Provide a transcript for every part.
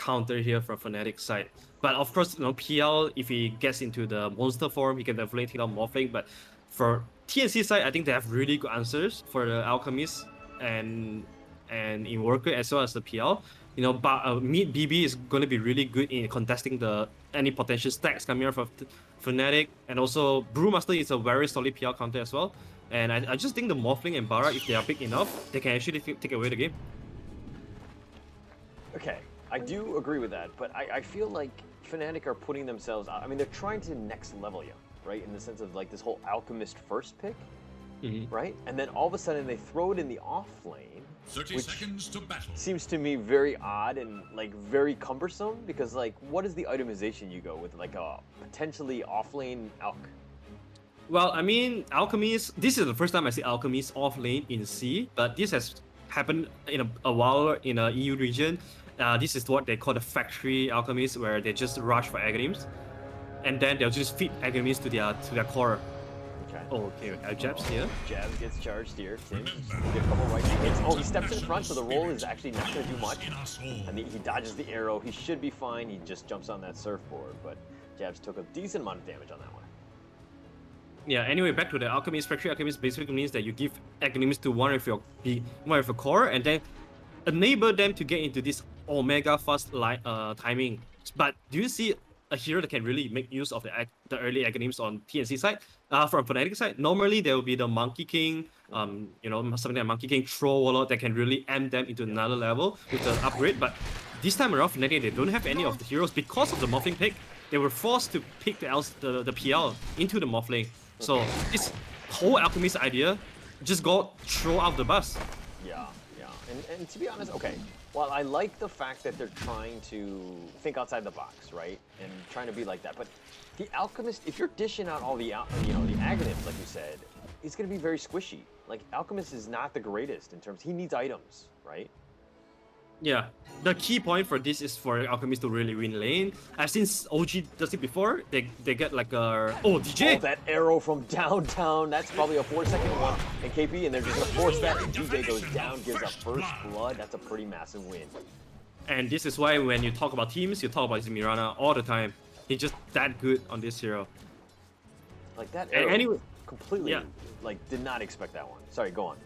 counter here from Fnatic side. But of course, PL, if he gets into the monster form, he can definitely take out Morphling. But for TNC side, I think they have really good answers for the Alchemist and Invoker as well as the PL. But mid BB is going to be really good in contesting any potential stacks coming out from Fnatic, and also Brewmaster is a very solid PL counter as well. And I just think the Morphling and Bara, if they are big enough, they can actually take away the game. Okay, I do agree with that, but I feel like Fnatic are putting themselves, I mean, they're trying to next level you, right? In the sense of like this whole Alchemist first pick, right? And then all of a sudden they throw it in the off lane, 30 seconds to battle. Seems to me very odd and like very cumbersome, because like what is the itemization you go with like a potentially off lane Alch? Well, I mean, Alchemist, this is the first time I see Alchemist off lane in C, but this has happened in a while in a EU region. This is what they call the factory Alchemist, where they just rush for Aghanim's, and then they'll just feed Aghanim's to their core. Okay. Oh, okay, Jabs here. Jabs gets charged here. Tim's get a couple right hits. Oh, he steps in front, so the roll is actually not going to do much. And he dodges the arrow. He should be fine. He just jumps on that surfboard, but Jabs took a decent amount of damage on that one. Yeah, anyway, back to the Alchemist. Factory Alchemist basically means that you give Aghanim's to one of your core, and then enable them to get into this Omega fast timing. But do you see a hero that can really make use of the early Aghanim's on TNC side? From Fnatic side, normally there will be the Monkey King, something like Monkey King Troll Warlord that can really amp them into another level with the upgrade. But this time around, Fnatic, they don't have any of the heroes because of the Morphling pick. They were forced to pick the PL into the Morphling. So this whole Alchemist idea just got thrown out the bus. Yeah. And to be honest, okay, well, I like the fact that they're trying to think outside the box, right? And trying to be like that. But the Alchemist, if you're dishing out all the Aghanim's, like you said, it's going to be very squishy. Like, Alchemist is not the greatest in terms, he needs items, right? Yeah, the key point for this is for Alchemist to really win lane. I've seen OG does it before. They get like a DJ. Oh, that arrow from downtown. That's probably a 4-second one. And KP, and they're just gonna force that. And DJ goes down, gives up first blood. That's a pretty massive win. And this is why when you talk about teams, you talk about Mirana all the time. He's just that good on this hero. Like that arrow. Anyway, completely. Like, did not expect that one. Sorry, go on.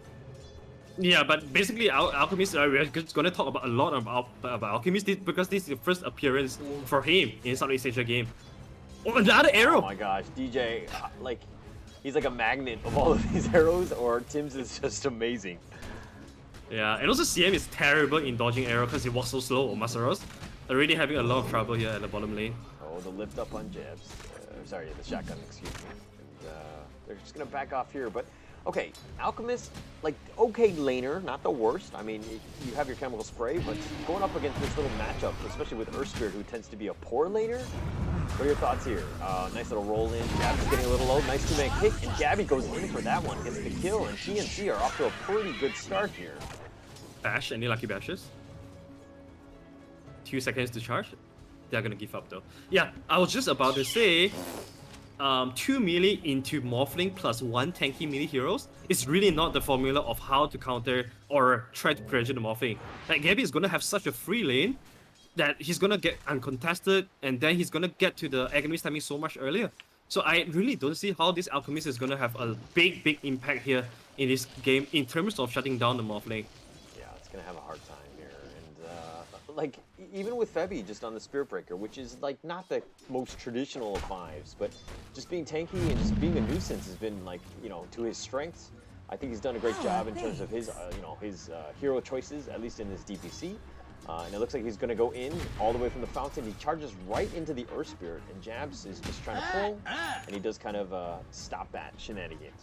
Yeah, but basically, Alchemist, we're just going to talk about a lot about Alchemist because this is the first appearance for him in Southeast Asia game. Oh, another arrow! Oh my gosh, DJ, like, he's like a magnet of all of these arrows, or Tim's is just amazing. Yeah, and also CM is terrible in dodging arrow because he walks so slow. Masaros already having a lot of trouble here at the bottom lane. Oh, the lift up on Jabs. Sorry, the shotgun, excuse me. And, they're just going to back off here, but... Okay, Alchemist, like, okay laner, not the worst. I mean, you have your chemical spray, but going up against this little matchup, especially with Earthspirit, who tends to be a poor laner, what are your thoughts here? Nice little roll in, Gabby's getting a little low, nice two-man kick, and Gabby goes in for that one, gets the kill, and TNC are off to a pretty good start here. Bash, any lucky bashes? 2 seconds to charge? They're gonna give up though. Yeah, I was just about to say, 2 melee into Morphling plus 1 tanky melee heroes is really not the formula of how to counter or try to pressure the Morphling. Like, Gabby is gonna have such a free lane that he's gonna get uncontested, and then he's gonna get to the Aghanim's timing so much earlier. So I really don't see how this Alchemist is gonna have a big impact here in this game in terms of shutting down the Morphling. Yeah, it's gonna have a hard time here, and like, even with Febby just on the Spirit Breaker, which is like not the most traditional of fives, but just being tanky and just being a nuisance has been like, to his strengths. I think he's done a great job in terms of his, his hero choices, at least in his DPC. And it looks like he's going to go in all the way from the fountain. He charges right into the Earth Spirit, and Jabs is just trying to pull, and he does kind of stop that shenanigans.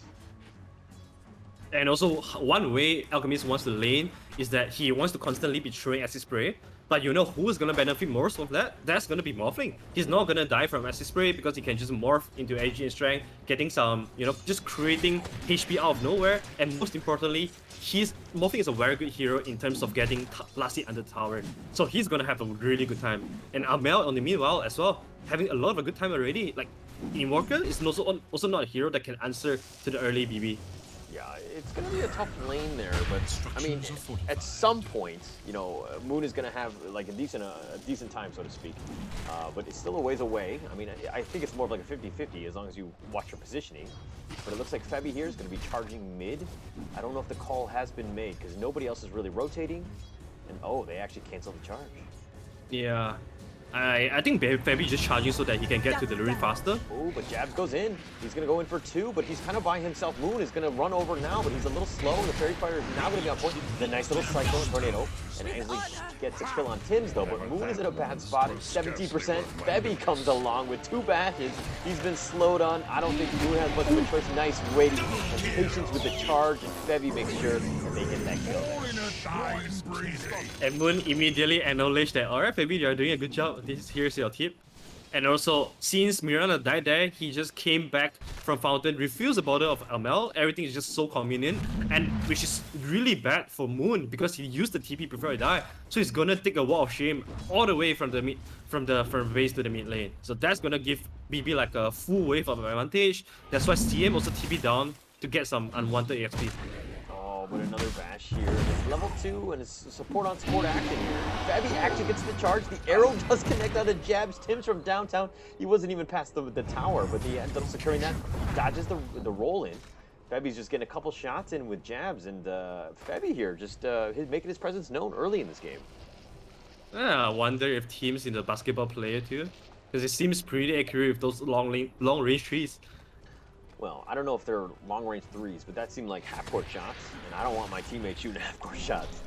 And also, one way Alchemist wants to lane is that he wants to constantly be throwing acid spray. But you know who's gonna benefit most of that? That's gonna be Morphling. He's not gonna die from acid spray because he can just morph into AG and strength, getting some, just creating HP out of nowhere. And most importantly, Morphling is a very good hero in terms of getting last hit under the tower. So he's gonna have a really good time. And Amel on the meanwhile as well, having a lot of a good time already. Like, Invoker is also not a hero that can answer to the early BB. Yeah, it's going to be a tough lane there, but I mean, at some point, you know, Moon is going to have like a decent time, so to speak. But it's still a ways away. I mean, I think it's more of like a 50-50 as long as you watch your positioning. But it looks like Febby here is going to be charging mid. I don't know if the call has been made because nobody else is really rotating. And oh, they actually canceled the charge. Yeah. I think Febby just charging so that he can get to the Luri faster. Oh, but Jabs goes in. He's going to go in for 2, but he's kind of by himself. Moon is going to run over now, but he's a little slow. The Fairy Fire is now going to be on point. The nice little cycle and tornado. And Ainsley gets a kill on Tim's, though, but Moon is in a bad spot at 70%. Febby comes along with 2 bashes. He's been slowed on. I don't think Moon has much of a choice. Nice waiting and patience with the charge, and Febby makes sure that they get that kill there. And Moon immediately acknowledged that, alright, Febby, you're doing a good job. Here's your tip. And also, since Mirana died there, he just came back from Fountain, refused the border of Amel. Everything is just so convenient, and which is really bad for Moon because he used the TP before he died. So he's gonna take a wall of shame all the way from the base to the mid lane. So that's gonna give BB like a full wave of advantage. That's why CM also TP down to get some unwanted EXP. But another bash here. It's level 2 and it's support on support action here. Fabby actually gets the charge. The arrow does connect out of Jabs. Tim's from downtown. He wasn't even past the tower, but he ends up securing that. He dodges the roll in. Fabby's just getting a couple shots in with Jabs, and Fabby here just making his presence known early in this game. I wonder if Tim's in the basketball player too, because it seems pretty accurate with those long range trees. Well, I don't know if they're long-range 3s, but that seemed like half-court shots, and I don't want my teammates shooting half-court shots.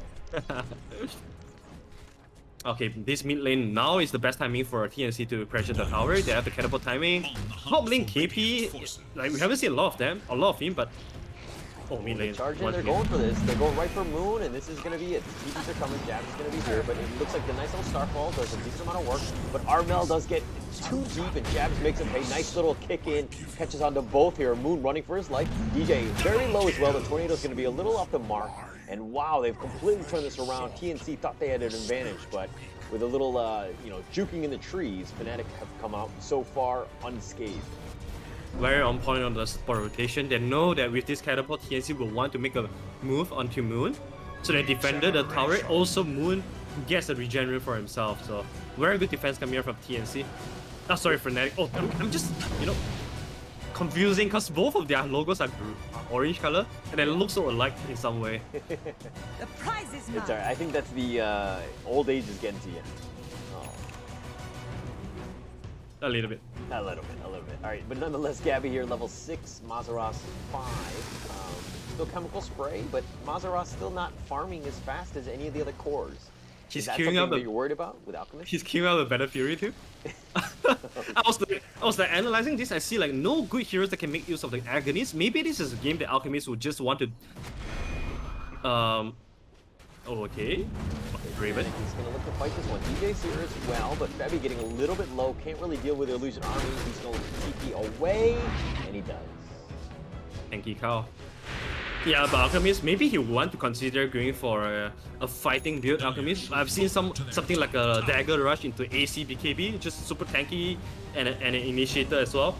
Okay, this mid lane now is the best timing for TNC to pressure the tower. They have the catapult timing. Top lane KP, like we haven't seen a lot of him, but mid lane. Charging, they're going for this. They're going right for Moon, and this is going to be it. TPs are coming, Jabs is going to be here, but it looks like the nice little Starfall does a decent amount of work, but Armel does get too deep, and Jabs makes him pay. Nice little kick in, catches onto both here. Moon running for his life. DJ very low as well. The Tornado's going to be a little off the mark, and wow, they've completely turned this around. TNC thought they had an advantage, but with a little, juking in the trees, Fnatic have come out so far unscathed. Very on point on the support rotation. They know that with this catapult, TNC will want to make a move onto Moon. So they defended the tower. Also, Moon gets a regenerate for himself. So very good defense coming here from TNC. Oh, sorry, Fnatic. Oh, I'm just, confusing because both of their logos are orange color and they look so alike in some way. The prize is mine. It's alright. I think that's the old age is getting to you. A little bit. A little bit. Alright, but nonetheless, Gabby here, level 6, Mazeros 5. Still chemical spray, but Mazeros still not farming as fast as any of the other cores. He's is that queuing something up that you're worried about with Alchemist? He's queuing out a better Fury too. I was like analyzing this. I see like no good heroes that can make use of the Agonist. Maybe this is a game that Alchemist would just want to. Okay. Raven. He's gonna look to fight this one. DJ's here as well, but Febby getting a little bit low. Can't really deal with the Illusion Army. He's going to TP away, and he does. Thank you, Kyle. Yeah, but Alchemist, maybe he would want to consider going for a fighting build Alchemist. I've seen something like a Dagger Rush into AC BKB, just super tanky and an Initiator as well.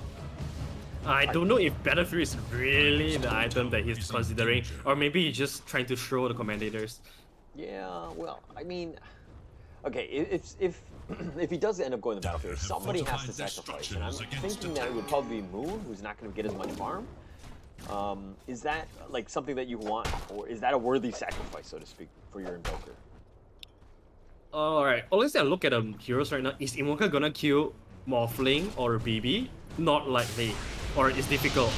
I don't know if Battlefield is really the item that he's considering, or maybe he's just trying to throw the Commendators. Yeah, well, I mean, okay, if he does end up going to Battlefield, somebody has to sacrifice, and I'm thinking that it would probably be Moon, who's not going to get as much farm. Is that like something that you want, or is that a worthy sacrifice, so to speak, for your Invoker? Alright, honestly, I look at the heroes right now. Is Invoker gonna kill Morphling or BB? Not likely, or it's difficult.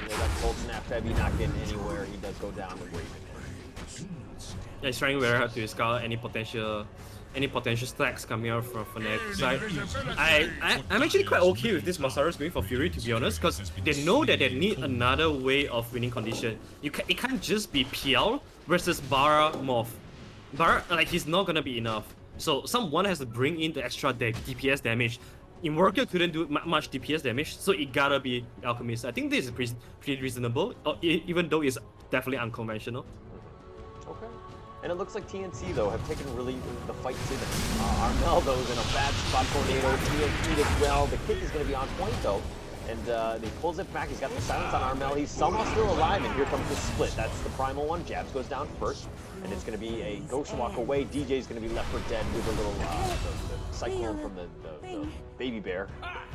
Yeah, that cold snap Febby not getting anywhere. He does go down to Raven. Yeah, he's trying very hard to scout any potential stacks coming out from Fnatic side. I'm actually quite okay with this Masaros going for Fury, to be honest, because they know that they need another way of winning condition. It can't just be PL versus Bara Morph. Bara, like, he's not gonna be enough. So someone has to bring in the extra DPS damage. Invoker couldn't do much DPS damage, so it gotta be Alchemist. I think this is pretty reasonable, even though it's definitely unconventional. Okay. And it looks like TNC, though, have taken really the fight to them. Armel, though, is in a bad spot. Tornado, TNC as well. The kick is going to be on point, though. And he pulls it back. He's got the silence on Armel. He's somehow still alive, and here comes the split. That's the primal one. Jabs goes down first, and it's going to be a ghost walk away. DJ's going to be left for dead with a little the cyclone from the baby bear.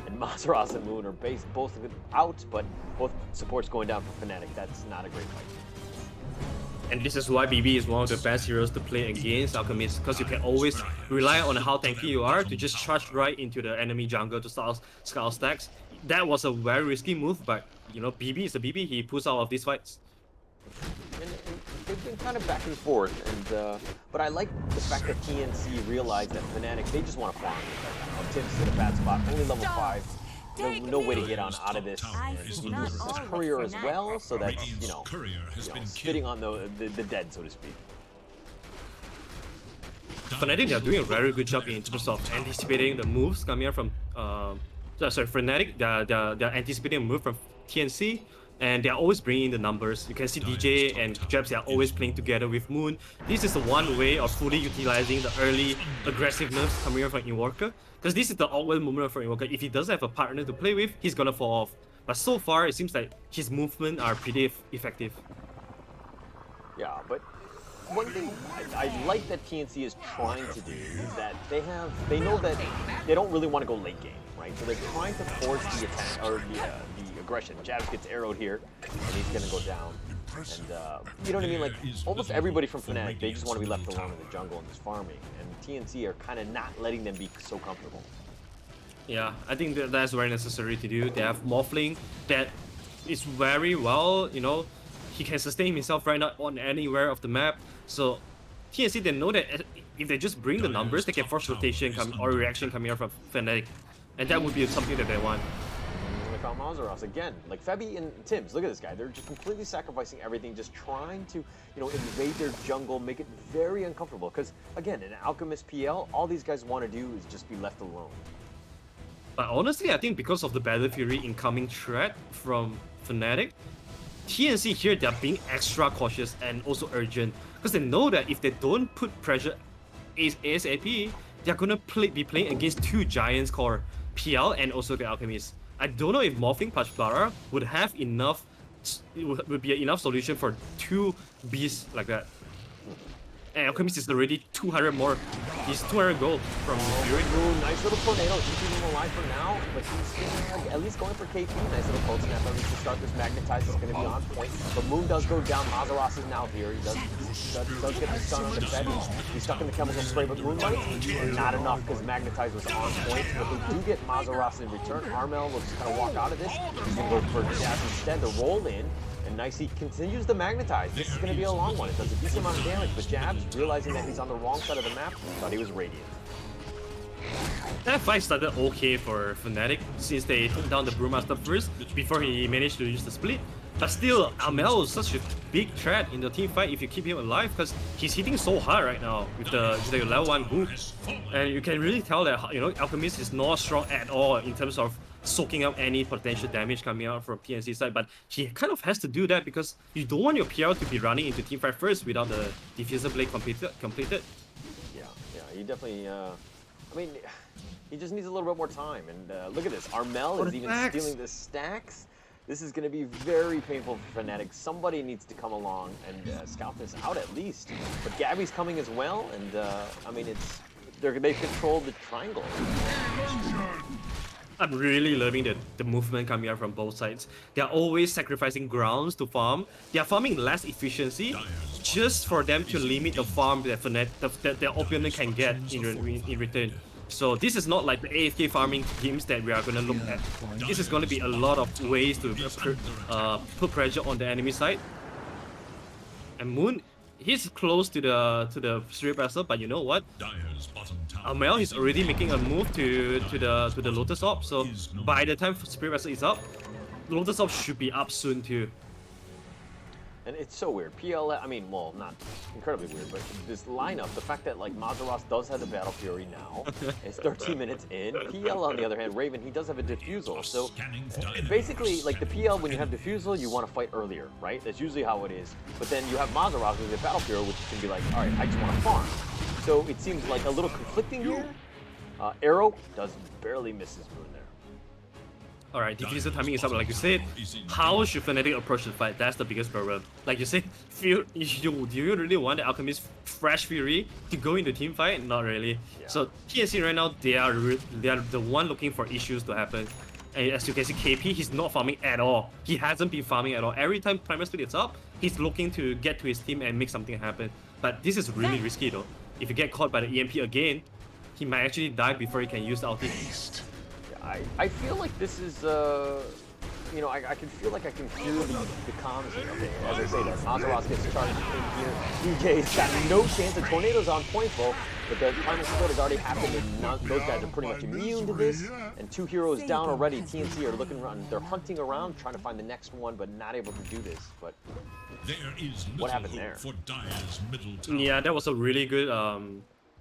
And Mazeras and Moon are both out, but both supports going down for Fnatic. That's not a great fight. And this is why BB is one of the best heroes to play against Alchemist, because you can always rely on how tanky you are to just charge right into the enemy jungle to start scout stacks. That was a very risky move, but you know, BB is a BB, he pulls out of these fights. And they've been kind of back and forth, and but I like the fact that TNC realized that Fnatic, they just want to farm right now. Tim's in a bad spot, only level 5. No way to get out of this. And he loses his courier as well, so that's, spitting on the dead, so to speak. Fnatic, they are doing a very good job in terms of anticipating the moves coming out from Fnatic. They're anticipating a move from TNC, and they're always bringing in the numbers. You can see DJ and Jabs, they are always playing together with Moon. This is the one way of fully utilizing the early aggressiveness coming out from Invoker. Because this is the awkward moment for Invoker. If he doesn't have a partner to play with, he's gonna fall off. But so far, it seems like his movements are pretty effective. Yeah, but one thing I like that TNC is trying to do is that they know that they don't really want to go late game, right? So they're trying to force the attack, or the aggression. Jabs gets arrowed here, and he's gonna go down. And you know what I mean? Like, almost everybody from Fnatic, they just want to be left alone in the jungle and just farming. And TNC are kind of not letting them be so comfortable. Yeah, I think that's very necessary to do. They have Morphling that is very well, you know, he can sustain himself right now on anywhere of the map. So TNC, they know that if they just bring the numbers, they can force rotation or reaction coming out from Fnatic. And that would be something that they want. Found Mazeras again, like Febby and Tims. Look at this guy. They're just completely sacrificing everything, just trying to, invade their jungle, make it very uncomfortable. Because again, in Alchemist PL, all these guys want to do is just be left alone. But honestly, I think because of the Battle Fury incoming threat from Fnatic, TNC here, they're being extra cautious and also urgent. Because they know that if they don't put pressure ASAP, they're gonna be playing against two giants called PL and also the Alchemist. I don't know if Morphling plus Clara would have enough, would be enough solution for two beasts like that. And Alchemist is already 200 more. He's 200 gold from Fury. Nice little tornado. He's keeping him alive for now, but he's at least going for KP. Nice little cold snap. At least to start this magnetize is going to be on point. But Moon does go down. Mazeras is now here. He does get the stun on the bed. He's stuck in the chemical spray, but Moonlight not enough because magnetize was on point. But they do get Mazeras in return. Armel will just kind of walk out of this. He's going to go for Jazz instead to roll in. And nice, he continues to magnetize. This is going to be a long one. It does a decent amount of damage, but Jabs, realizing that he's on the wrong side of the map, thought he was Radiant. That fight started okay for Fnatic, since they took down the Brewmaster first, before he managed to use the split. But still, Armel is such a big threat in the team fight if you keep him alive, because he's hitting so hard right now with the level 1 hook. And you can really tell that, Alchemist is not strong at all in terms of soaking up any potential damage coming out from TNC side, but he kind of has to do that because you don't want your PL to be running into teamfight first without the diffuser blade completed. Yeah, he definitely, I mean, he just needs a little bit more time, and look at this, Armel is even stealing the stacks. This is going to be very painful for Fnatic. Somebody needs to come along and scout this out at least. But Gabby's coming as well, and I mean, they've controlled the triangle. I'm really loving the movement coming out from both sides. They're always sacrificing grounds to farm. They're farming less efficiency just for them to limit the farm that their opponent can get in return. So this is not like the AFK farming games that we are going to look at. This is going to be a lot of ways to put pressure on the enemy side. And Moon, he's close to the Spirit Vessel, but you know what? Armel is already making a move to the Lotus Orb, so by the time Spirit Vessel is up, Lotus Orb should be up soon too. And it's so weird. PL, I mean, well, not incredibly weird, but this lineup, the fact that like Mazeras does have the Battle Fury now, it's 13 minutes in. PL, on the other hand, Raven, he does have a Diffusal. So basically, like the PL, when you have Diffusal, you want to fight earlier, right? That's usually how it is. But then you have Mazeras with the Battle Fury, which can be like, all right, I just want to farm. So it seems like a little conflicting here. Arrow does barely miss his Moon there. Alright, diffuser timing is up, like you said. How should Fnatic approach the fight? That's the biggest problem. Like you said, do you really want the Alchemist Fresh Fury to go into team fight? Not really. Yeah. So TNC right now, they are the one looking for issues to happen. And as you can see, KP, he's not farming at all. He hasn't been farming at all. Every time Primal Split is up, he's looking to get to his team and make something happen. But this is really risky though. If you get caught by the EMP again, he might actually die before he can use the ulti. I feel like this is, you know, I can feel like I can hear the comms here. Okay, as I say that, Mazeras gets charged in here. DJ's got no chance. The Tornado's on point full, but the Primal Split has already happened, and those guys are pretty much immune to this. And 2 heroes down already. TNC are looking around. They're hunting around, trying to find the next one, but not able to do this. But There is what happened there? for Dire's middle tower. Yeah, that was a really good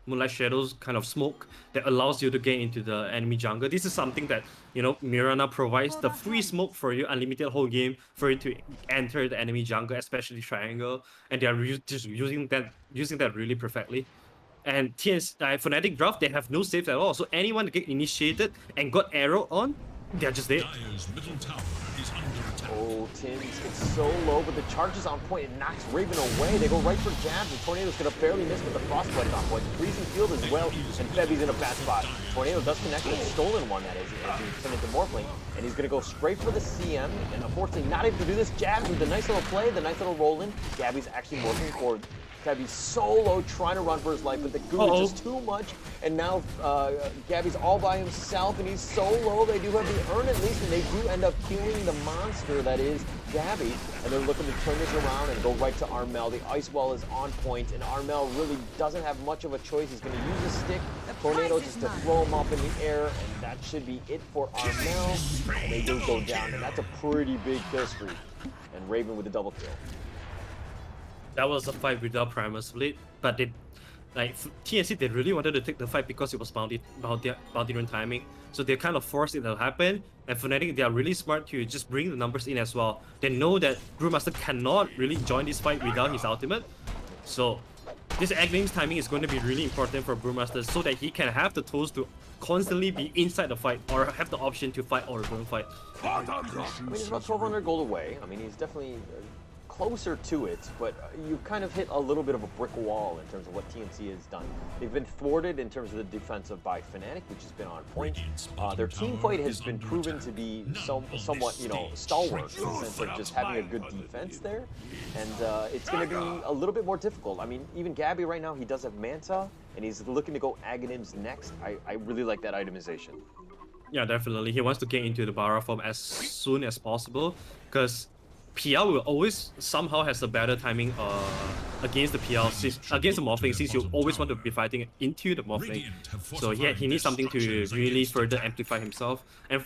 Moonlight Shadows kind of smoke that allows you to get into the enemy jungle. This is something that, you know, Mirana provides the free smoke for you, unlimited whole game for you to enter the enemy jungle, especially triangle, and they are just using that really perfectly. And TNC Fnatic draft, they have no saves at all, so anyone that get initiated and got arrow on, they're just dead. Dire's middle tower is under attack. oh, Tim's it's so low, but the charge is on point. It knocks Raven away. They go right for jabs. The Tornado's gonna barely miss, but the Frostbite is on point. The Freezing Field as well, and Febi's in a bad spot. Tornado does connect with stolen one, that is, as he turned into Morphling, and he's gonna go straight for the CM, and unfortunately not able to do this. Jabs with the nice little play, the nice little roll in. Gabby's actually working for Gabby's so low, trying to run for his life, but the goo is just too much. And now Gabby's all by himself, and he's so low. They do have the urn at least, and they do end up killing the monster that is Gabby. And they're looking to turn this around and go right to Armel. The ice wall is on point, and Armel really doesn't have much of a choice. He's going to use a stick, Tornado, just to throw him up in the air, and that should be it for Armel. And they do go down, and that's a pretty big kill streak. And Raven with the double kill. That was a fight without Primal Split, but they, like TNC, they really wanted to take the fight because it was bounty run timing. So they kind of forced it to happen. And Fnatic, they are really smart to just bring the numbers in as well. They know that Brewmaster cannot really join this fight without his ultimate. So this Aghalim's timing is going to be really important for Brewmaster so that he can have the tools to constantly be inside the fight or have the option to fight or don't fight. I mean, he's about 1,200 gold away. I mean, he's definitely closer to it, but you kind of hit a little bit of a brick wall in terms of what TNC has done. They've been thwarted in terms of the defensive by Fnatic, which has been on point. Their team fight has been proven to be somewhat, you know, stalwart in the sense of just having a good defense there, and it's going to be a little bit more difficult. I mean, even Gabby right now, he does have Manta, and he's looking to go Aghanims next. I really like that itemization. Yeah, definitely. He wants to get into the Bara form as soon as possible because PL will always somehow has a better timing against the PL, against the Morphling, since you always want to be fighting into the Morphling. So yeah, he needs something to really further amplify himself. And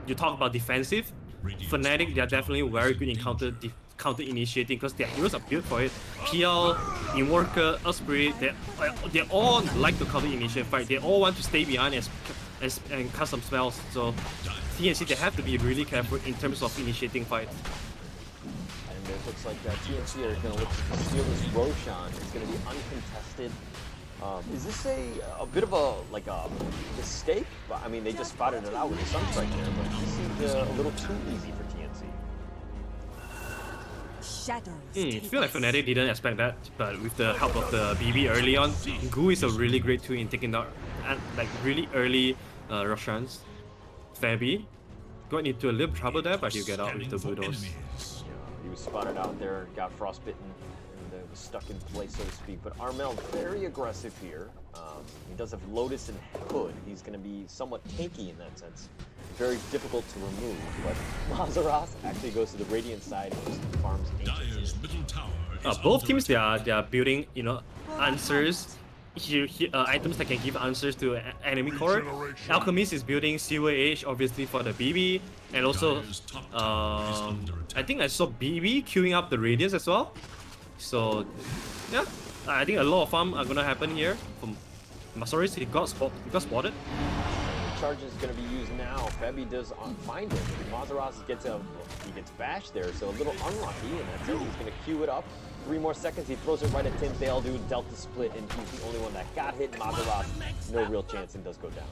you talk about defensive, Fnatic, they are definitely very good in counter initiating because their heroes are built for it. PL, Invoker, Osprey, they all like to counter initiate fight. They all want to stay behind and cast some spells. So TNC, they have to be really careful in terms of initiating fights. And it looks like TNC are going to look to steal this Roshan. It's going to be uncontested. Is this a bit of a mistake? I mean, they just spotted it out with the Sunstrike there, but this seems a little too easy for TNC. I feel like Fnatic didn't expect that, but with the help of the BB early on, Goo is a really great tool in taking down like really early Roshans. Fabi got into a little trouble there, but he'll get out with the Bulldoze. He was spotted out there, got frostbitten, and was stuck in place, so to speak. But Armel, very aggressive here. He does have Lotus and Hood. He's going to be somewhat tanky in that sense. Very difficult to remove, but Mazeras actually goes to the Radiant side and just farms Ancients. Both teams, they are building, you know, answers. Items that can give answers to enemy core. Alchemist is building Silver Age, obviously, for the BB, and also I think I saw BB queuing up the Radiance as well. So yeah, I think a lot of farm are gonna happen here. From Masaris, he got spotted. Charge is going to be used now. Febi does find him. Mazeras gets bashed there, so a little unlucky, and that's it. He's going to queue it up. 3 more seconds, he throws it right at Tim. They'll do Delta split, and he's the only one that got hit. Mazeras, no real chance, and does go down.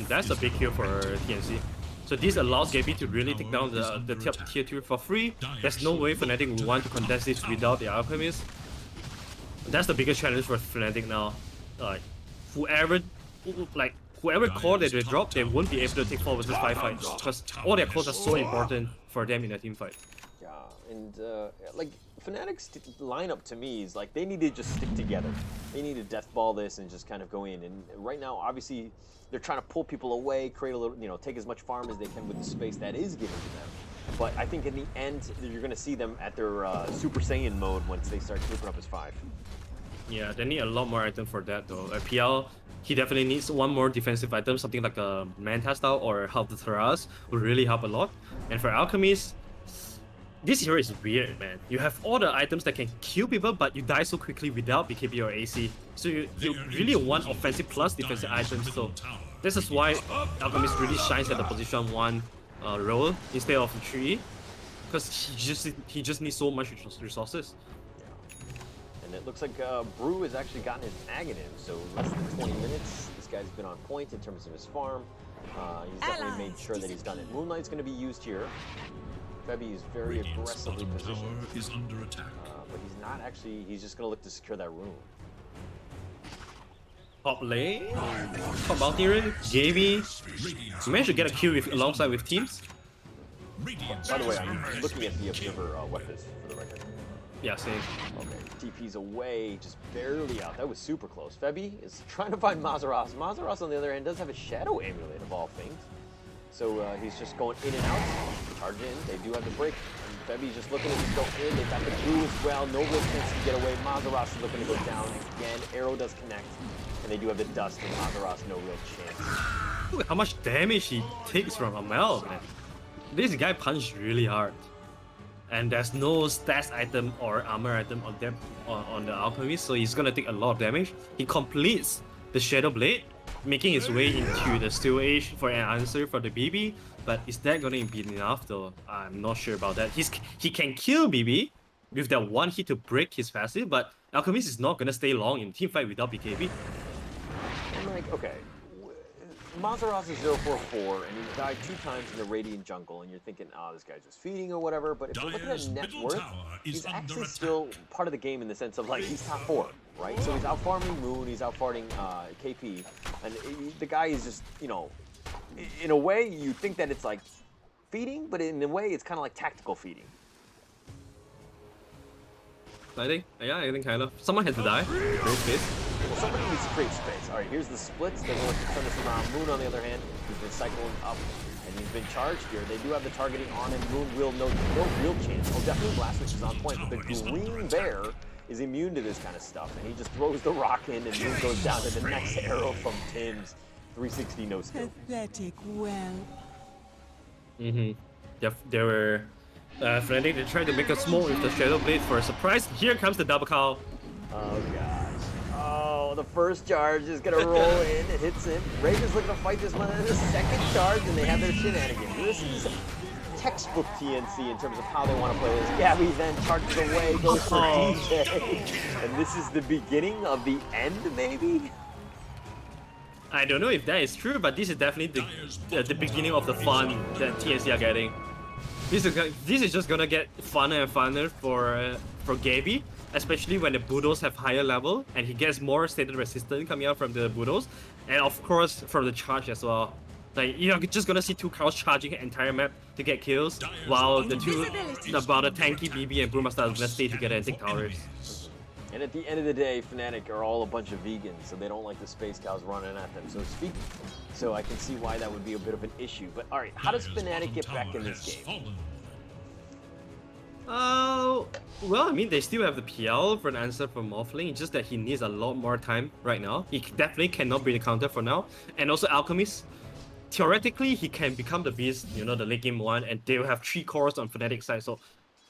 That's a big kill for TNC. So this allows Gaby to really take down the top tier 2 for free. There's no way Fnatic will want to contest this without the Alchemist. That's the biggest challenge for Fnatic now. Whoever core that they drop, they won't be able to take 4 versus 5 fights because all their cores are so important for them in a team fight. Yeah, and like Fnatic's lineup to me is like they need to just stick together. They need to deathball this and just kind of go in. And right now, obviously, they're trying to pull people away, create a little, take as much farm as they can with the space that is given to them. But I think in the end, you're going to see them at their Super Saiyan mode once they start grouping up as 5. Yeah, they need a lot more items for that though. PL, he definitely needs one more defensive item, something like a Manta style or Help the Taras will really help a lot. And for Alchemist, this hero is weird, man. You have all the items that can kill people, but you die so quickly without BKB or AC. So you really want offensive plus defensive items. So this is why Alchemist really shines at the position 1 role instead of 3, because he just needs so much resources. And it looks like Brew has actually gotten his Mag in him, so less than 20 minutes. This guy's been on point in terms of his farm. He's definitely made sure that he's done it. Moonlight's going to be used here. Febby is very aggressively positioned. Is under attack. But he's not actually, he's just going to look to secure that room. Top lane, top bounty run, Gaby managed to get a kill alongside with teams. By the way, I'm looking at the observer weapons for the record. Yeah, same. Okay, TP's away, just barely out. That was super close. Febby is trying to find Mazaros. Mazaros, on the other hand, does have a Shadow Amulet of all things. So he's just going in and out. Charge in. They do have the break. And Febby's just looking to just go in. They've got the Brew as well. No real chance to get away. Mazaros is looking to go down again. Arrow does connect. And they do have the Dust, and Mazaros no real chance. Look at how much damage he takes from Amel, man. This guy punched really hard. And there's no stats item or armor item on them on the Alchemist, so he's gonna take a lot of damage. He completes the Shadow Blade, making his way into the Steel Age for an answer for the BB. But is that gonna be enough though? I'm not sure about that. He can kill BB with that one hit to break his passive, but Alchemist is not gonna stay long in team fight without BKB. I'm like, okay, Mazaros is 0-4-4, and he's died 2 times in the Radiant jungle, and you're thinking, oh, this guy's just feeding or whatever, but if you're looking at net worth, he's actually still part of the game in the sense of, like, he's top 4, right? So he's out farming Moon, he's out farming KP, and the guy is just, in a way, you think that it's, like, feeding, but in a way, it's kind of like tactical feeding. I think kind of. Someone had to die. Great space. Well, somebody needs to create space. All right, here's the splits. They're going to turn this around. Moon, on the other hand, he's been cycling up, and he's been charged here. They do have the targeting on him. Moon will no real chance. Oh, definitely Blast Witch is on point, but the Green Bear is immune to this kind of stuff, and he just throws the rock in, and Moon goes down to the next arrow from Tim's. 360 no skill. Pathetic well. They were Fnatic. They tried to make a smoke with the Shadow Blade for a surprise. Here comes the double call. Oh gosh. Oh, the first charge is gonna roll in. It hits him. Raven's looking to fight this one. And the second charge, and they have their shenanigans. This is textbook TNC in terms of how they want to play this. Gabby then charges away, goes for DJ. And this is the beginning of the end, maybe? I don't know if that is true, but this is definitely the beginning of the fun that TNC are getting. This is just gonna get funner and funner for Gaby, especially when the Budos have higher level and he gets more stated resistance coming out from the Budos, and of course from the charge as well. Like you're just gonna see 2 cows charging the entire map to get kills, while the tanky BB and Brewmaster are gonna stay together and take towers. And at the end of the day, Fnatic are all a bunch of vegans, so they don't like the space cows running at them, so to speak. So I can see why that would be a bit of an issue. But all right, how does Fnatic get back in this game? Well, I mean, they still have the PL for an answer for Morphling, just that he needs a lot more time right now. He definitely cannot be the counter for now. And also Alchemist, theoretically, he can become the beast, the late game one, and they will have 3 cores on Fnatic side, so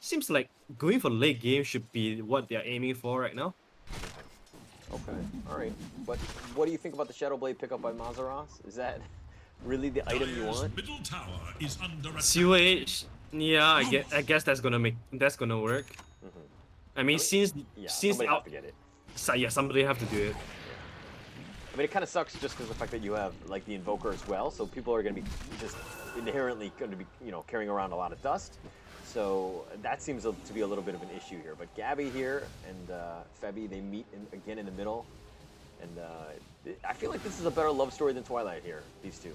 seems like going for late game should be what they're aiming for right now. Okay, alright. But what do you think about the Shadow Blade pickup by Mazaros? Is that really the item you want? Middle tower is under attack. COH, yeah, I guess that's gonna work. I mean, since somebody have to get it. So, yeah, somebody have to do it. mean, it kind of sucks just because of the fact that you have like the Invoker as well, so people are going to be just inherently going to be, you know, carrying around a lot of dust. So that seems to be a little bit of an issue here. But Gabby here and Febby, they meet again in the middle. And I feel like this is a better love story than Twilight here, these two.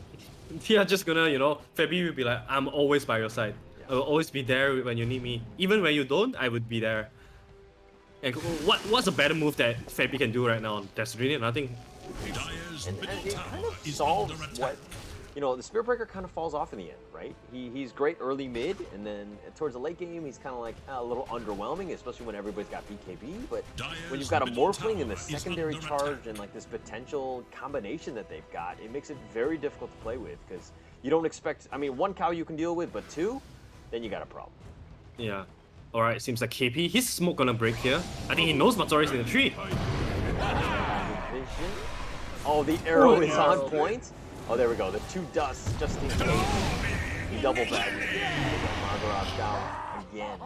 Yeah, just gonna, you know, Febby will be like, I'm always by your side. Yeah. I will always be there when you need me. Even when you don't, I would be there. And what's a better move that Febby can do right now? There's really nothing. Dyer's And middle it kind tower of is solves under attack. what, you know, the Spirit Breaker kind of falls off in the end, right? He's great early mid, and then towards the late game, he's kind of like a little underwhelming, especially when everybody's got BKB. But when you've got a Dyer's Morphling and the middle tower is secondary under charge attack. and like this potential combination that they've got, it makes it very difficult to play with because you don't expect, I mean, one cow you can deal with, but two, then you got a problem. Yeah. Alright, seems like KP, his smoke gonna break here. I think he knows Matsuri's in the tree. Vision. Oh, the arrow is on point. Oh, there we go. The two dusts just in case. He double bagged. Margaret down again.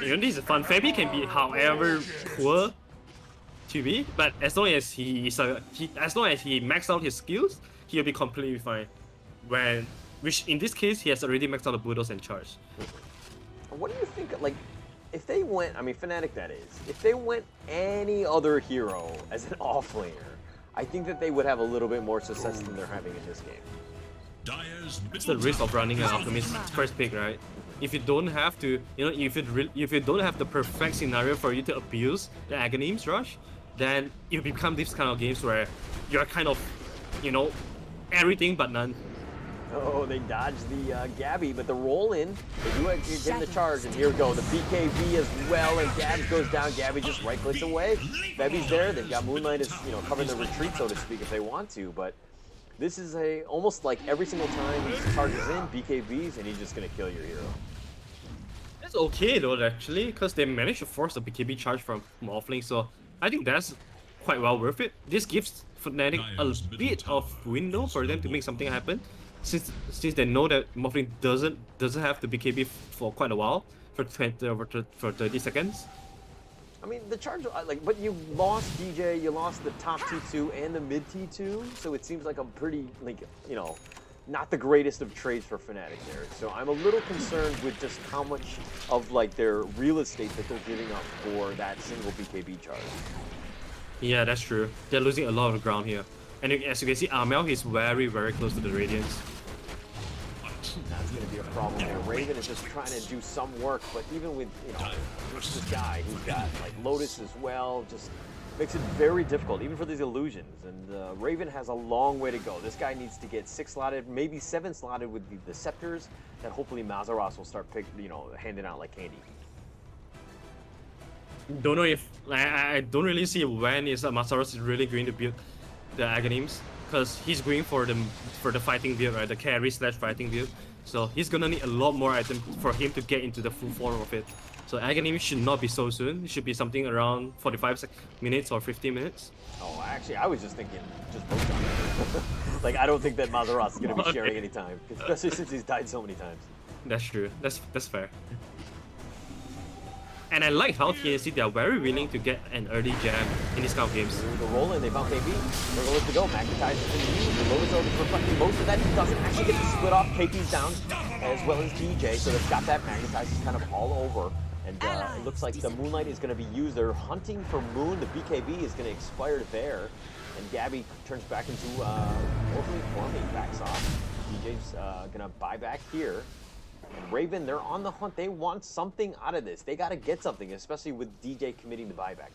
You know, this is fun. Febby can be however poor to be, but as long as as long as he maxed out his skills, he'll be completely fine. Which in this case, he has already maxed out the Bulldoze and charge. What do you think, like, if they went, I mean, Fnatic that is, if they went any other hero as an offlaner, I think that they would have a little bit more success than they're having in this game. Dyer's It's the risk of running an Alchemist first pick, right? If you don't have to, you know, if you don't have the perfect scenario for you to abuse the Aghanim's rush, then it become these kind of games where you're kind of, you know, everything but none. Oh, they dodged the Gabby, but the roll in, they do get in the charge, and here we go, the BKB as well, and Gabs goes down, Gabby just right clicks away. Febby's there, they've got Moonlight as, you know, covering the retreat, so to speak, if they want to, but this is almost like every single time he charges in, BKBs, and he's just gonna kill your hero. That's okay though, actually, because they managed to force the BKB charge from Morphling, so I think that's quite well worth it. This gives Fnatic a bit of window for them to make something happen, since they know that Morphling doesn't have the BKB for quite a while, for 30 seconds. I mean, the charge, like, but you lost DJ, you lost the top T2 and the mid T2, so it seems like a pretty, like, you know, not the greatest of trades for Fnatic there. So I'm a little concerned with just how much of, like, their real estate that they're giving up for that single BKB charge. Yeah, that's true. They're losing a lot of ground here. And as you can see, Amel is very, very close to the Radiance. That's going to be a problem here. Raven is just trying to do some work, but even with, you know, this guy who's got, like, Lotus as well, just makes it very difficult, even for these illusions. And Raven has a long way to go. This guy needs to get 6 slotted, maybe 7 slotted with the Scepters, that hopefully Mazaros will start handing out like candy. Don't know if I don't really see when is Masaros is really going to build the Aghanims, because he's going for the fighting build, right? The carry / fighting build. So he's gonna need a lot more items for him to get into the full form of it. So Aghanim should not be so soon. It should be something around 45 minutes or 50 minutes. Oh, actually, I was just thinking just both on Like, I don't think that Mazaros is gonna be sharing any time, especially since he's died so many times. That's true. That's fair. And I like how TNC, they are very willing to get an early jam in these kind of games. The roll in, they found KB. They're going to go. Magnetize is in the use. The Lotus is reflecting most of that. He doesn't actually get to split off. KP's down, as well as DJ. So they've got that Magnetize kind of all over. And it looks like the Moonlight is going to be used. They're hunting for Moon. The BKB is going to expire there. And Gabby turns back into Morphling form. He backs off. DJ's going to buy back here. And Raven, they're on the hunt. They want something out of this. They got to get something, especially with DJ committing the buyback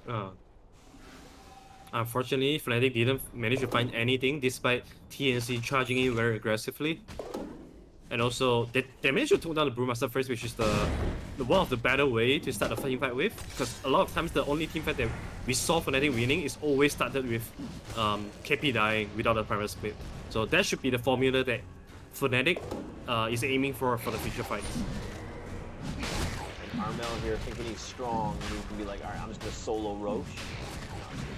there. Unfortunately, Fnatic didn't manage to find anything despite TNC charging in very aggressively. And also, they managed to take down the Brewmaster first, which is the one of the better way to start a team fight with. Because a lot of times the only team fight that we saw Fnatic winning is always started with KP dying without a primal split. So that should be the formula that Fnatic is aiming for the future fights. And Armel here thinking he's strong, and he can be like, all right, I'm just going to solo Roche.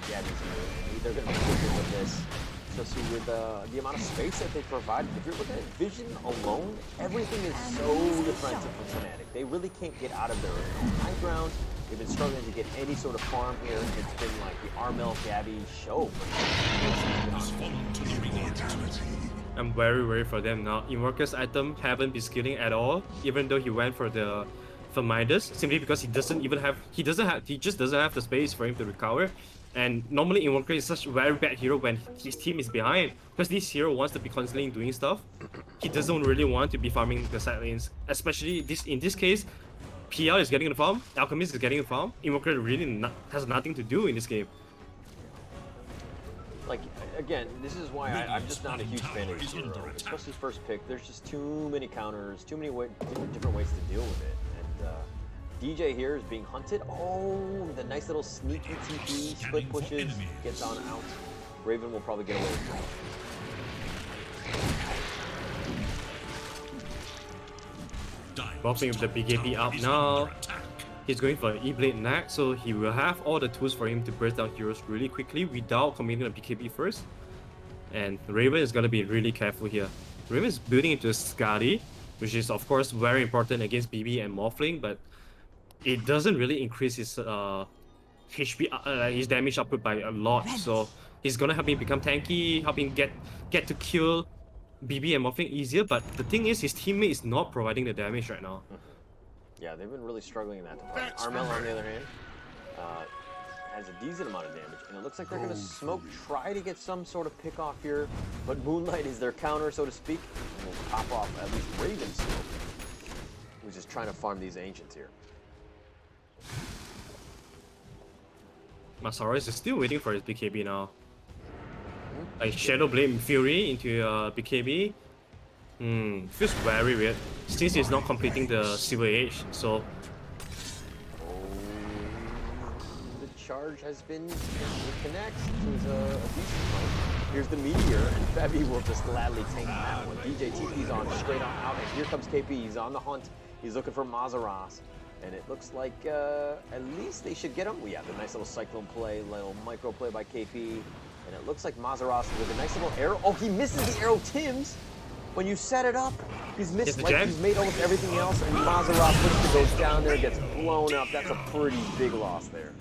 Yeah, they're going to be quicker with this, especially with the amount of space that they provide. If you're looking at Vision alone, everything is so defensive from Fnatic. They really can't get out of their high ground. They've been struggling to get any sort of farm here. It's been like the Armel Gabby show. I'm very worried for them now. Invoker's item haven't been skilling at all, even though he went for the Midas, simply because he just doesn't have the space for him to recover. And normally Invoker is such a very bad hero when his team is behind, because this hero wants to be constantly doing stuff. He doesn't really want to be farming the side lanes, especially in this case. PL is getting the farm, Alchemist is getting the farm. Invoker really has nothing to do in this game. Like, again, this is why I'm just not a huge fan of this hero, especially first pick. There's just too many counters, too many different ways to deal with it. And DJ here is being hunted. Oh, the nice little sneaky TP, split pushes, gets on out. Raven will probably get away with it. Morphling with the BKB up now. He's going for an E-Blade next, so he will have all the tools for him to burst down heroes really quickly without committing a BKB first. And Raven is going to be really careful here. Raven is building into a Skadi, which is of course very important against BB and Morphling, but it doesn't really increase his HP, his damage output by a lot. So he's going to help him become tanky, help him get to kill BB and Morphling easier, but the thing is his teammate is not providing the damage right now. Yeah, they've been really struggling in that department. Armel, on the other hand, has a decent amount of damage, and it looks like they're going to smoke, try to get some sort of pick off here, but Moonlight is their counter, so to speak, and will pop off at least Raven's smoke, who's just trying to farm these Ancients here. Masaros is still waiting for his BKB now. Like Shadow Blade Fury into BKB. Feels very weird since he's not completing the Silver Age. So the charge has been connects to a decent fight. Here's the Meteor, and Febby will just gladly tank that one. DJ TP's on straight on out, and here comes KP. He's on the hunt. He's looking for Mazaros. And it looks like at least they should get him. Well, yeah, the nice little Cyclone play, little micro play by KP. And it looks like Mazaros with a nice little arrow. Oh, he misses the arrow Tims. When you set it up, he's missed, like he's made almost everything else, and Mazaros puts goes down there, gets blown up. That's a pretty big loss there.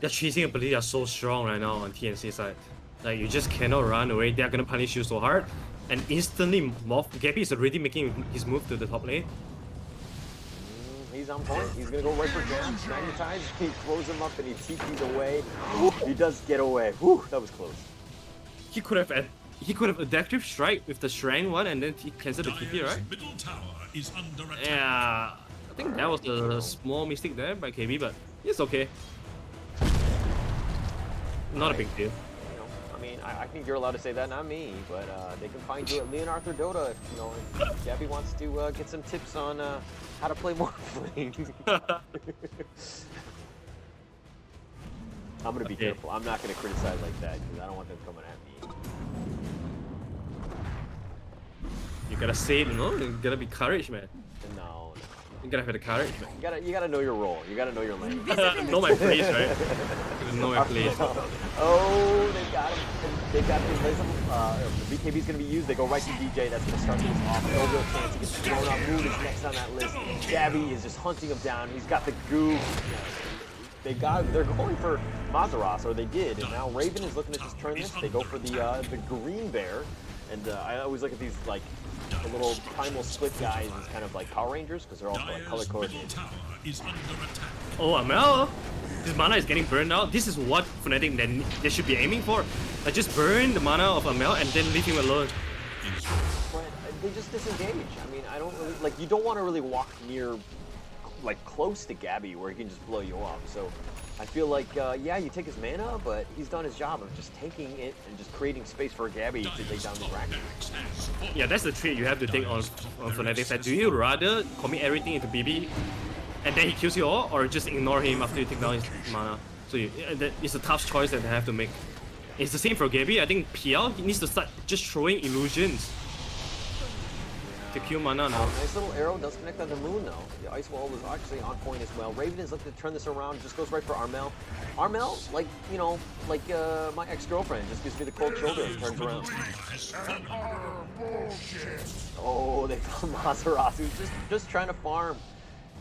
their chasing ability are so strong right now on TNC side. Like you just cannot run away. They're gonna punish you so hard. And instantly Gappy is already making his move to the top lane. He's on point. He's gonna go right for jab. Magnetize. He throws him up and he TP's away. He does get away. Whew, that was close. He could have adaptive strike with the Shrine one and then he cancelled the TP, right? Middle tower is under attack. Yeah, I think that was a small mistake there by KB, but it's okay. Not a big deal. You know, I mean, I think you're allowed to say that, not me, but they can find you at Leon Arthur Dota if, you know, if Gabby wants to get some tips on how to play Morphling. I'm gonna be careful. I'm not gonna criticize like that because I don't want them coming at me. You gotta say it, you know? You gotta be courage, man. No. You gotta have the courage, man. You gotta know your role. You gotta know your lane. Know my place, right? You gotta know my place. Oh, they got him. They got him. The BKB's gonna be used. They go right to DJ. That's gonna start things off. No real chance. He gets thrown up. Moon is next on that list. Gabby is just hunting him down. He's got the goo. They're going for Mazaros, or they did, and now Raven is looking to just turn this. They go for the green bear, and I always look at these like the little primal split guys as kind of like Power Rangers because they're also like color coordinated. Oh, Amel! This mana is getting burned out. This is what Fnatic they should be aiming for. Like just burn the mana of Amel and then leave him alone. But they just disengage. I mean, I don't really like. You don't want to really walk near, like close to Gabby where he can just blow you up. So I feel like, yeah, you take his mana, but he's done his job of just taking it and just creating space for Gabby to take down the Dragon. Yeah, that's the trait you have to take on Fnatic side. Do you rather commit everything into BB and then he kills you all, or just ignore him after you take down his mana? So it's a tough choice that they have to make. It's the same for Gabby. I think PL he needs to start just throwing illusions to kill mana now. Nice little arrow does connect on the moon though. The ice wall was actually on point as well. Raven is looking to turn this around, just goes right for Armel. Armel, like, you know, like my ex-girlfriend, just gives me the cold shoulder and turns around. Oh, they found Mazaros, who's just trying to farm.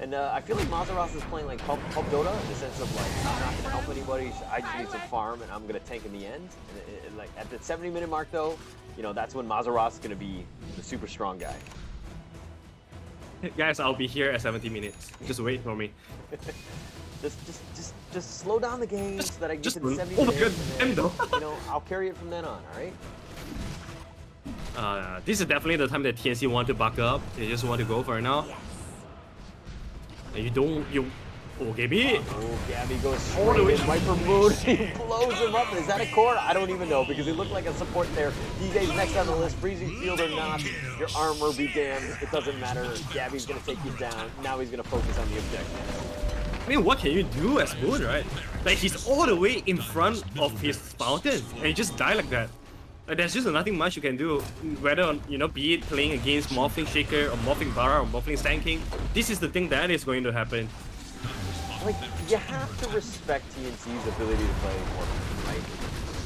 And I feel like Mazeroth is playing like Pub Dota in the sense of like, I'm not going to help anybody, I just need some farm and I'm going to tank in the end. And like at the 70-minute mark though, you know, that's when Mazeroth's going to be the super strong guy. Guys, I'll be here at 70 minutes. Just wait for me. just slow down the game so that I can get to the 70 oh my minutes. god, And then, though. you know, I'll carry it from then on, alright? This is definitely the time that TNC want to back up. They just want to go for it now. And oh, Gabby. Oh, Gabby goes All the straight way. in, Viper Moon, he blows him up. Is that a core? I don't even know, because he looked like a support there. DJ's next on the list, freezing field or not, your armor be damned, it doesn't matter. Gabby's gonna take you down, now he's gonna focus on the objective. I mean, what can you do as Moon, right? Like, he's all the way in front of his fountain, and he just die like that. Like, there's just nothing much you can do, whether, you know, be it playing against Morphling Shaker, or Morphling Bara, or Morphling Stanking. This is the thing that is going to happen. Like, you have to respect TNC's ability to play Morphling, right?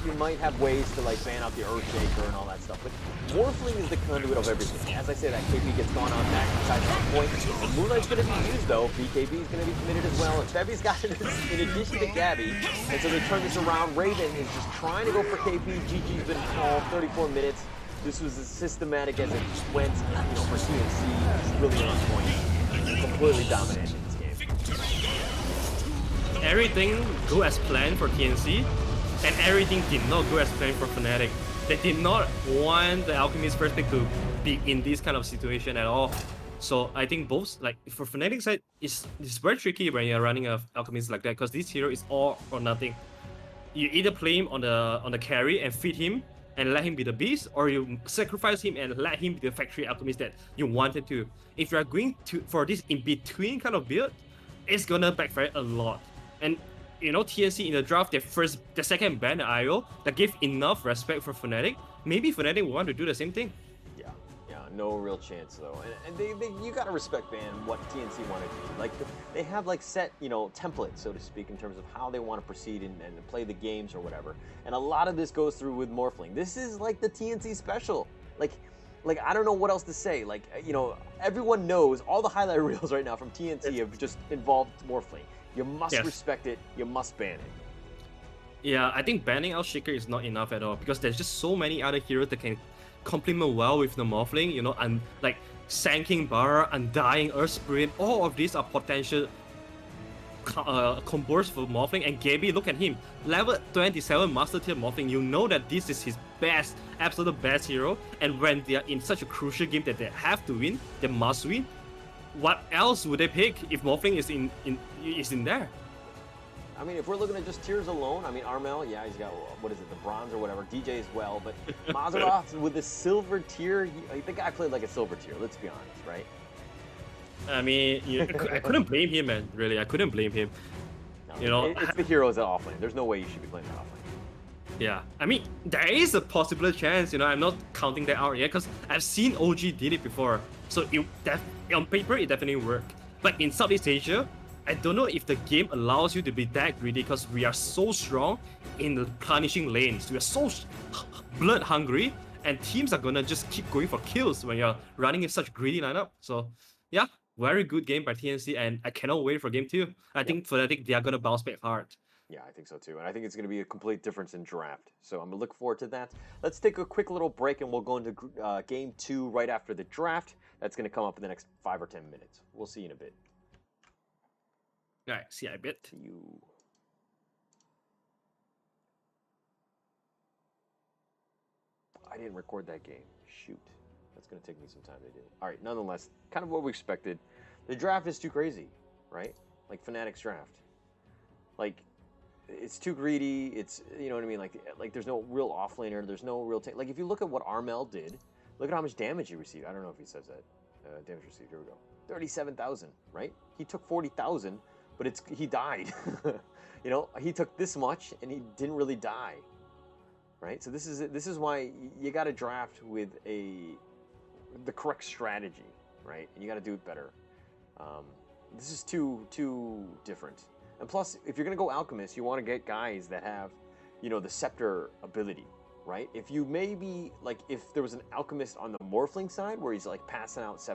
You might have ways to, like, ban out the Earthshaker and all that stuff, but Morphling is the conduit of everything. As I say, that KP gets gone on back inside that point. Moonlight's going to be used, though. BKB is going to be committed as well. And Febi's got it in addition to Gabby. And so they turn this around. Raven is just trying to go for KP. GG's been called 34 minutes. This was as systematic as it went, you know, for TNC. It's really on point. Completely dominant in this game. Everything go as planned for TNC, and everything did not go as planned for Fnatic. They did not want the Alchemist first pick to be in this kind of situation at all. So I think both, like for Fnatic side, it's very tricky when you're running an Alchemist like that, because this hero is all or nothing. You either play him on the carry and feed him and let him be the beast, or you sacrifice him and let him be the factory alchemist that you wanted to. If you are going for this in-between kind of build, it's gonna backfire a lot. And you know, TNC in the draft, the second ban the IO that gave enough respect for Fnatic. Maybe Fnatic will want to do the same thing. Yeah, no real chance though. And you gotta respect, man, what TNC wanted to do. Like, they have like set, you know, templates, so to speak, in terms of how they want to proceed and play the games or whatever. And a lot of this goes through with Morphling. This is like the TNC special. Like I don't know what else to say. Like, you know, everyone knows all the highlight reels right now from TNC have just involved Morphling. You must respect it. You must ban it. Yeah, I think banning out Shaker is not enough at all, because there's just so many other heroes that can complement well with the Morphling, you know, and like Sanking Bara, Undying, Earth Spirit, all of these are potential combos for Morphling. And Gabby, look at him, level 27 Master Tier Morphling. You know that this is his best, absolute best hero, and when they are in such a crucial game that they have to win, they must win. What else would they pick if Morphling is in there? I mean, if we're looking at just tiers alone, I mean, Armel, yeah, he's got, what is it, the bronze or whatever, DJ as well, but Mazeroth with the silver tier, the guy played like a silver tier, let's be honest, right? I mean, I couldn't blame him, man, really, I couldn't blame him. No, you know, it's the heroes at offlane. There's no way you should be playing that offlane. Yeah, I mean, there is a possible chance, you know, I'm not counting that out yet, because I've seen OG did it before. So on paper, it definitely worked. But in Southeast Asia, I don't know if the game allows you to be that greedy, because we are so strong in the punishing lanes. We are so blood hungry, and teams are gonna just keep going for kills when you're running in such greedy lineup. So yeah, very good game by TNC, and I cannot wait for game 2. I think Fnatic, they are gonna bounce back hard. Yeah, I think so too. And I think it's going to be a complete difference in draft. So I'm going to look forward to that. Let's take a quick little break and we'll go into game 2 right after the draft. That's going to come up in the next 5 or 10 minutes. We'll see you in a bit. Alright, see you in a bit. See you. I didn't record that game. Shoot. That's going to take me some time to do. All right, nonetheless, kind of what we expected. The draft is too crazy, right? Like Fnatic's draft. Like, it's too greedy. It's, you know what I mean? Like there's no real offlaner. There's no real like if you look at what Armel did, look at how much damage he received. I don't know if he says that. Damage received. Here we go. 37,000. Right? He took 40,000, but he died. You know, he took this much and he didn't really die. Right? So this is why you got to draft with the correct strategy. Right? And you got to do it better. This is too different. And plus, if you're going to go Alchemist, you want to get guys that have, you know, the Scepter ability, right? If you maybe, like, if there was an Alchemist on the Morphling side where he's, like, passing out